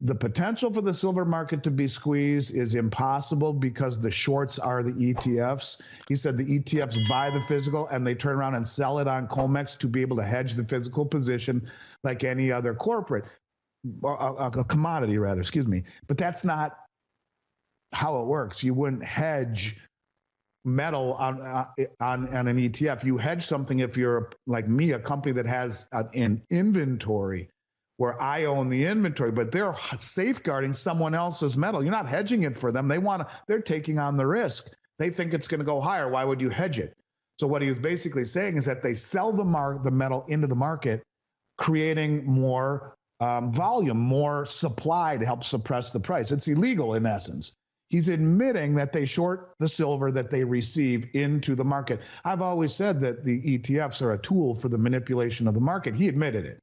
The potential for the silver market to be squeezed is impossible because the shorts are the ETFs. He said the ETFs buy the physical and they turn around and sell it on COMEX to be able to hedge the physical position like any other corporate, a commodity rather, excuse me. But that's not how it works. You wouldn't hedge metal on an ETF. You hedge something if you're like me, a company that has an inventory where I own the inventory, but they're safeguarding someone else's metal. You're not hedging it for them. They're taking on the risk. They think it's going to go higher. Why would you hedge it? So what he was basically saying is that they sell the metal into the market, creating more volume, more supply to help suppress the price. It's illegal in essence. He's admitting that they short the silver that they receive into the market. I've always said that the ETFs are a tool for the manipulation of the market. He admitted it.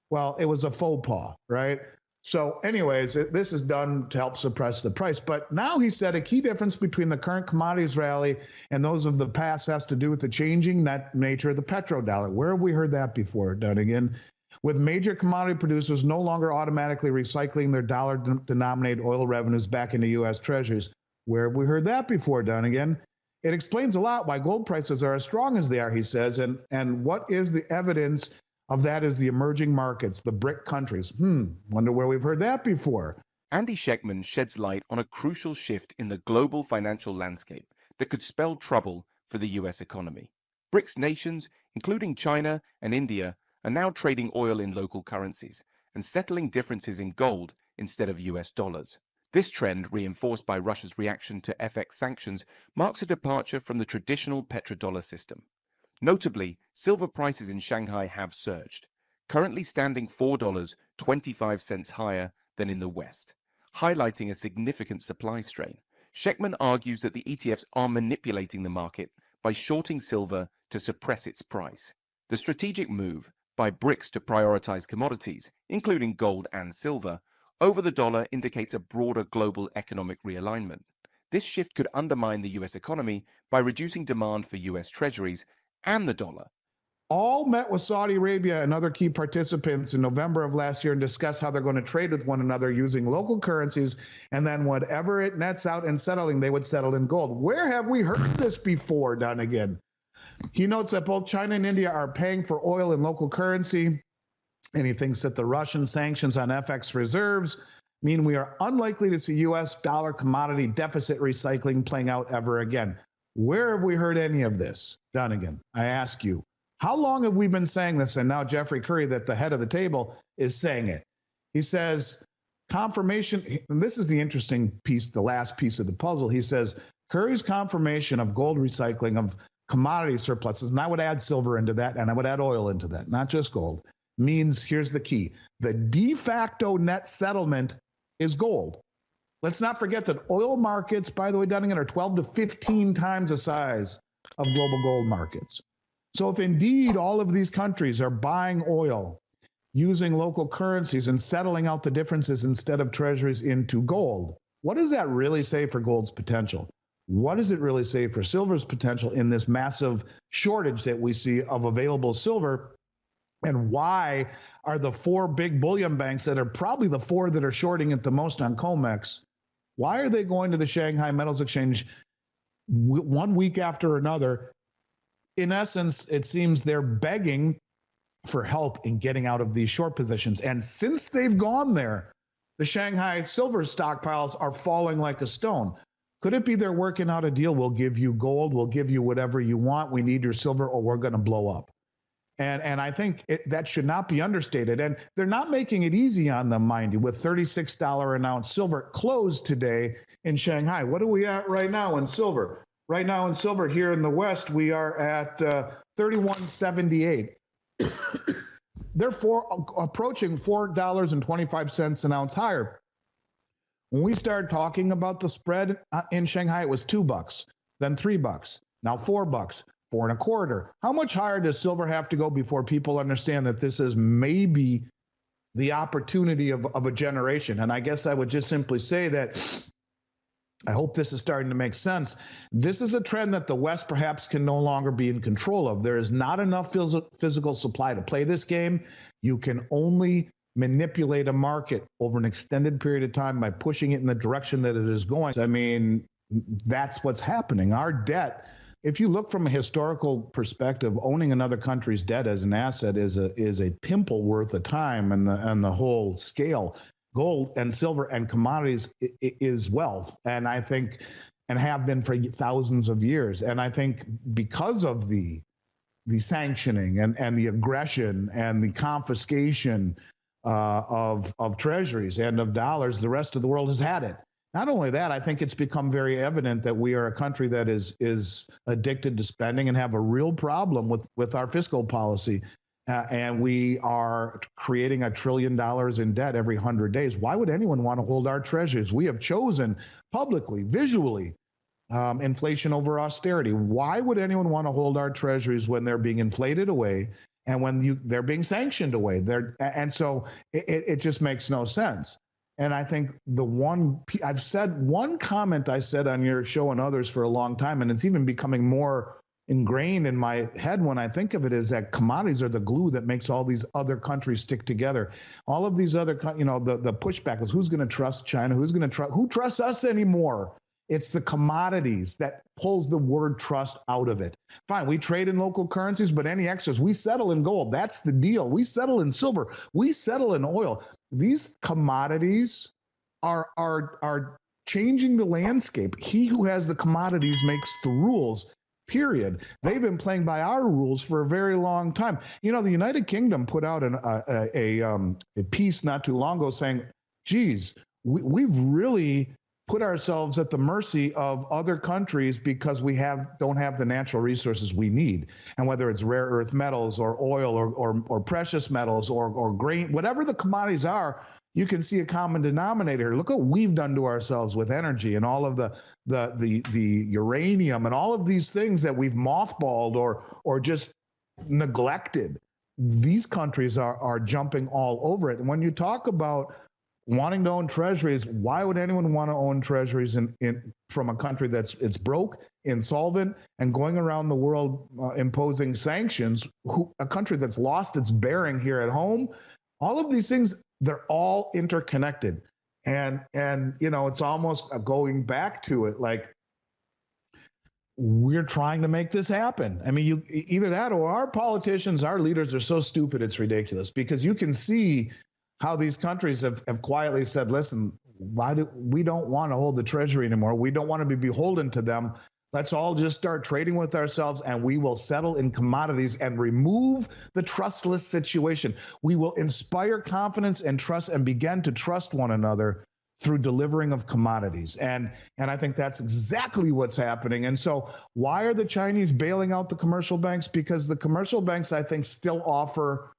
Well, it was a faux pas, right? So anyways, this is done to help suppress the price. But now he said a key difference between the current commodities rally and those of the past has to do with the changing net nature of the petrodollar. Where have we heard that before, Dunnigan? With major commodity producers no longer automatically recycling their dollar-denominated oil revenues back into U.S. treasuries. Where have we heard that before, Dunnigan? It explains a lot why gold prices are as strong as they are, he says, and what is the evidence of that is the emerging markets, the BRIC countries. Wonder where we've heard that before. Andy Schectman sheds light on a crucial shift in the global financial landscape that could spell trouble for the U.S. economy. BRICS nations, including China and India, are now trading oil in local currencies and settling differences in gold instead of US dollars. This trend, reinforced by Russia's reaction to FX sanctions, marks a departure from the traditional petrodollar system. Notably, silver prices in Shanghai have surged, currently standing $4.25 higher than in the West, highlighting a significant supply strain. Schectman argues that the ETFs are manipulating the market by shorting silver to suppress its price. The strategic move by BRICS to prioritize commodities, including gold and silver, over the dollar indicates a broader global economic realignment. This shift could undermine the U.S. economy by reducing demand for U.S. treasuries and the dollar. All met with Saudi Arabia and other key participants in November of last year and discussed how they're going to trade with one another using local currencies, and then whatever it nets out in settling, they would settle in gold. Where have we heard this before, Dunnigan? He notes that both China and India are paying for oil in local currency, and he thinks that the Russian sanctions on FX reserves mean we are unlikely to see U.S. dollar commodity deficit recycling playing out ever again. Where have we heard any of this, Dunnigan? I ask you. How long have we been saying this? And now Jeffrey Curry, that the head of the table, is saying it. He says, confirmation, and this is the interesting piece, the last piece of the puzzle. He says, Curry's confirmation of gold recycling of commodity surpluses, and I would add silver into that, and I would add oil into that, not just gold, means, here's the key, the de facto net settlement is gold. Let's not forget that oil markets, by the way, Dunnigan, are 12 to 15 times the size of global gold markets. So if indeed all of these countries are buying oil, using local currencies and settling out the differences instead of treasuries into gold, what does that really say for gold's potential? What does it really say for silver's potential in this massive shortage that we see of available silver? And why are the four big bullion banks that are probably the four that are shorting it the most on COMEX, why are they going to the Shanghai Metals Exchange 1 week after another? In essence, it seems they're begging for help in getting out of these short positions. And since they've gone there, the Shanghai silver stockpiles are falling like a stone. Could it be they're working out a deal? We'll give you gold. We'll give you whatever you want. We need your silver or we're going to blow up. And I think that should not be understated. And they're not making it easy on them, mind you, with $36 an ounce silver closed today in Shanghai. What are we at right now in silver? Right now in silver here in the West, we are at 31.78. They're approaching $4.25 an ounce higher. When we started talking about the spread in Shanghai, it was $2, then $3, now $4, $4.25. How much higher does silver have to go before people understand that this is maybe the opportunity of a generation? And I guess I would just simply say that I hope this is starting to make sense. This is a trend that the West perhaps can no longer be in control of. There is not enough physical supply to play this game. You can only manipulate a market over an extended period of time by pushing it in the direction that it is going. I mean, that's what's happening. Our debt, if you look from a historical perspective, owning another country's debt as an asset is a pimple worth of time and the whole scale. Gold and silver and commodities is wealth, and I think, and have been for thousands of years. And I think because of the sanctioning and the aggression and the confiscation of treasuries and of dollars, the rest of the world has had it. Not only that, I think it's become very evident that we are a country that is addicted to spending and have a real problem with our fiscal policy. And we are creating $1 trillion in debt every 100 days. Why would anyone want to hold our treasuries? We have chosen publicly, visually, inflation over austerity. Why would anyone want to hold our treasuries when they're being inflated away and when they're being sanctioned away? And so it just makes no sense. And I think I've said one comment I said on your show and others for a long time, and it's even becoming more ingrained in my head when I think of it, is that commodities are the glue that makes all these other countries stick together. All of these other, the pushback is who's going to trust China? Who trusts us anymore? It's the commodities that pulls the word trust out of it. Fine, we trade in local currencies, but any excess, we settle in gold. That's the deal. We settle in silver. We settle in oil. These commodities are changing the landscape. He who has the commodities makes the rules. Period. They've been playing by our rules for a very long time. You know, the United Kingdom put out a piece not too long ago saying, geez, we've really put ourselves at the mercy of other countries because we don't have the natural resources we need. And whether it's rare earth metals or oil or precious metals or grain, whatever the commodities are, you can see a common denominator. Look what we've done to ourselves with energy and all of the uranium and all of these things that we've mothballed or just neglected. These countries are jumping all over it. And when you talk about wanting to own treasuries, why would anyone want to own treasuries from a country it's broke, insolvent, and going around the world imposing sanctions? A country that's lost its bearing here at home. All of these things, they're all interconnected. And it's almost going back to it like we're trying to make this happen. I mean, either that or our politicians, our leaders are so stupid it's ridiculous, because you can see how these countries have quietly said, listen, we don't want to hold the treasury anymore. We don't want to be beholden to them. Let's all just start trading with ourselves, and we will settle in commodities and remove the trustless situation. We will inspire confidence and trust and begin to trust one another through delivering of commodities. And I think that's exactly what's happening. And so why are the Chinese bailing out the commercial banks? Because the commercial banks, I think, still offer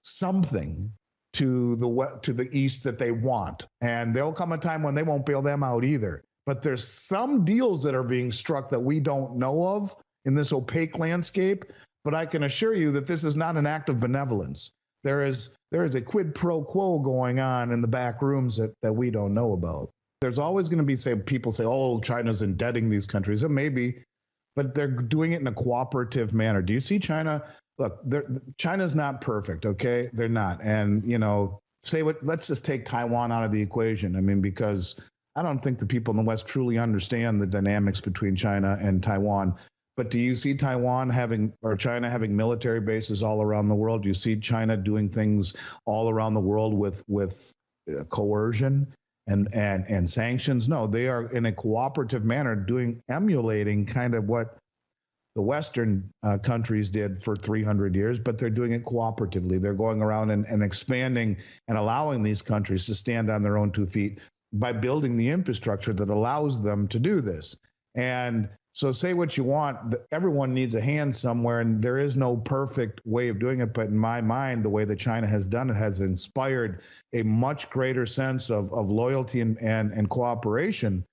something to the East that they want. And there'll come a time when they won't bail them out either. But there's some deals that are being struck that we don't know of in this opaque landscape. But I can assure you that this is not an act of benevolence. There is a quid pro quo going on in the back rooms that we don't know about. There's always going to be people say, oh, China's indebting these countries. And maybe, but they're doing it in a cooperative manner. Do you see China? Look, China's not perfect, okay? They're not. And, let's just take Taiwan out of the equation. I mean, because I don't think the people in the West truly understand the dynamics between China and Taiwan. But do you see China having military bases all around the world? Do you see China doing things all around the world with coercion and sanctions? No, they are in a cooperative manner emulating kind of what the Western countries did for 300 years, but they're doing it cooperatively. They're going around and expanding and allowing these countries to stand on their own 2 feet by building the infrastructure that allows them to do this. And so say what you want, everyone needs a hand somewhere, and there is no perfect way of doing it. But in my mind, the way that China has done it has inspired a much greater sense of loyalty and cooperation.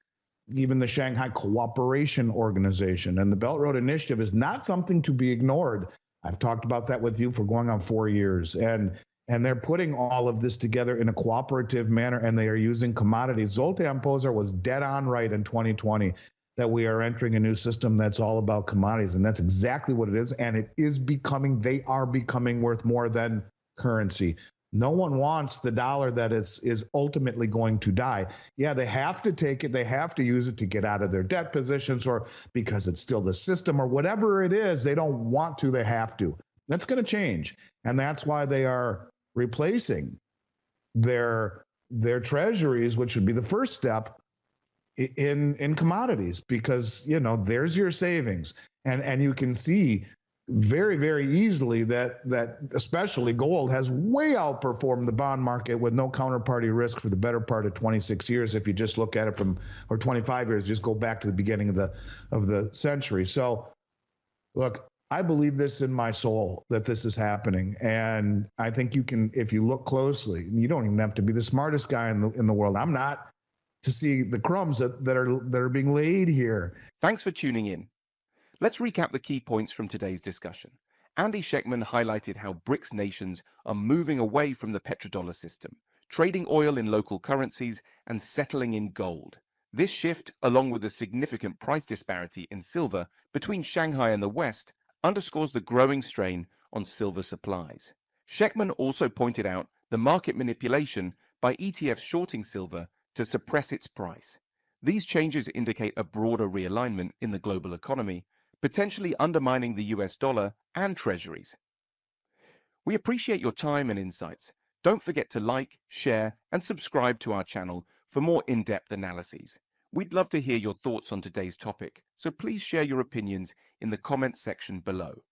Even the Shanghai Cooperation Organization and the Belt Road Initiative is not something to be ignored. I've talked about that with you for going on 4 years. And they're putting all of this together in a cooperative manner, and they are using commodities. Zoltan Pozsar was dead on right in 2020 that we are entering a new system that's all about commodities, and that's exactly what it is. And they are becoming worth more than currency, No one wants the dollar that is ultimately going to die. Yeah, they have to take it. They have to use it to get out of their debt positions or because it's still the system or whatever it is. They don't want to. They have to. That's going to change. And that's why they are replacing their treasuries, which would be the first step in commodities, because, you know, there's your savings. And you can see very, very easily that especially gold has way outperformed the bond market with no counterparty risk for the better part of 26 years. If you just look at it or 25 years, just go back to the beginning of the century. So look, I believe this in my soul that this is happening. And I think you can, if you look closely, you don't even have to be the smartest guy in the world. I'm not, to see the crumbs that are being laid here. Thanks for tuning in. Let's recap the key points from today's discussion. Andy Schectman highlighted how BRICS nations are moving away from the petrodollar system, trading oil in local currencies and settling in gold. This shift, along with the significant price disparity in silver between Shanghai and the West, underscores the growing strain on silver supplies. Schectman also pointed out the market manipulation by ETFs shorting silver to suppress its price. These changes indicate a broader realignment in the global economy, potentially undermining the US dollar and treasuries. We appreciate your time and insights. Don't forget to like, share, and subscribe to our channel for more in-depth analyses. We'd love to hear your thoughts on today's topic, so please share your opinions in the comments section below.